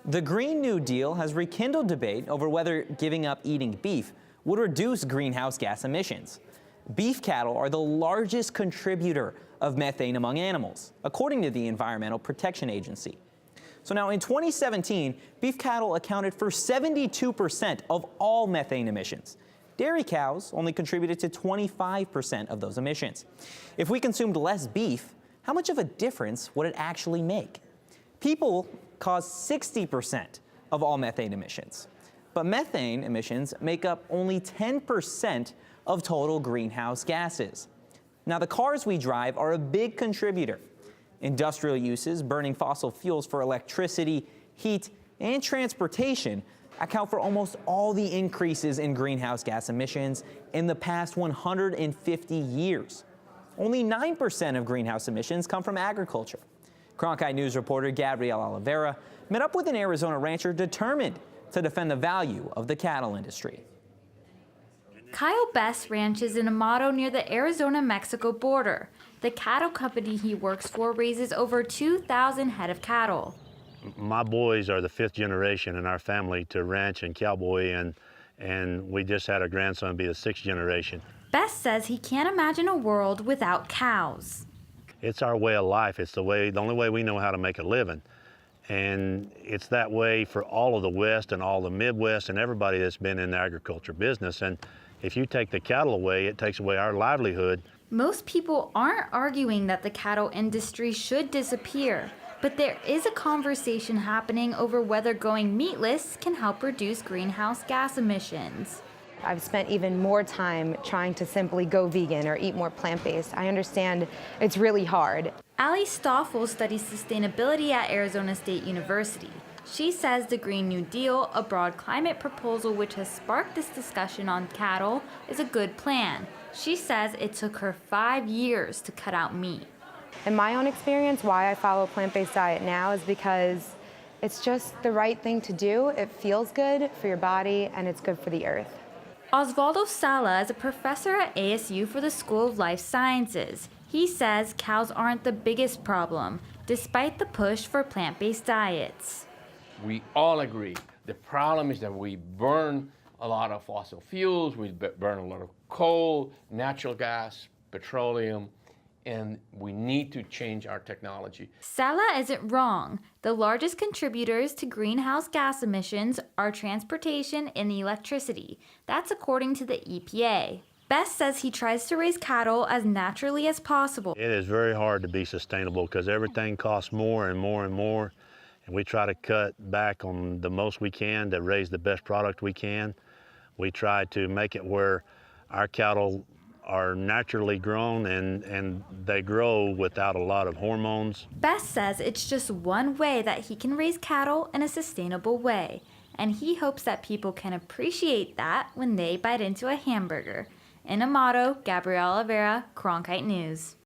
The Green New Deal has rekindled debate over whether giving up eating beef would reduce greenhouse gas emissions. Beef cattle are the largest contributor of methane among animals, according to the Environmental Protection Agency. So now in 2017, beef cattle accounted for 72% of all methane emissions. Dairy cows only contributed to 25% of those emissions. If we consumed less beef, how much of a difference would it actually make? People cause 60% of all methane emissions, but methane emissions make up only 10% of total greenhouse gases. Now, the cars we drive are a big contributor. Industrial uses, burning fossil fuels for electricity, heat, and transportation account for almost all the increases in greenhouse gas emissions in the past 150 years. Only 9% of greenhouse emissions come from agriculture. Cronkite News reporter Gabrielle Olivera met up with an Arizona rancher determined to defend the value of the cattle industry. Kyle Best ranches in Amado near the Arizona-Mexico border. The cattle company he works for raises over 2,000 head of cattle. My boys are the fifth generation in our family to ranch and cowboy, and we just had our grandson be the sixth generation. Best says he can't imagine a world without cows. It's our way of life. It's the only way we know how to make a living. And it's that way for all of the West and all the Midwest and everybody that's been in the agriculture business. And if you take the cattle away, it takes away our livelihood. Most people aren't arguing that the cattle industry should disappear, but there is a conversation happening over whether going meatless can help reduce greenhouse gas emissions. I've spent even more time trying to simply go vegan or eat more plant-based. I understand it's really hard. Ali Stoffel studies sustainability at Arizona State University. She says the Green New Deal, a broad climate proposal which has sparked this discussion on cattle, is a good plan. She says it took her 5 years to cut out meat. In my own experience, why I follow a plant-based diet now is because it's just the right thing to do. It feels good for your body and it's good for the earth. Osvaldo Sala is a professor at ASU for the School of Life Sciences. He says cows aren't the biggest problem, despite the push for plant-based diets. We all agree the problem is that we burn a lot of fossil fuels, we burn a lot of coal, natural gas, petroleum, and we need to change our technology. Sala isn't wrong. The largest contributors to greenhouse gas emissions are transportation and electricity. That's according to the EPA. Best says he tries to raise cattle as naturally as possible. It is very hard to be sustainable because everything costs more and more and more. And we try to cut back on the most we can to raise the best product we can. We try to make it where our cattle are naturally grown and they grow without a lot of hormones. Best says it's just one way that he can raise cattle in a sustainable way, and he hopes that people can appreciate that when they bite into a hamburger. In Amado, Gabrielle Olivera, Cronkite News.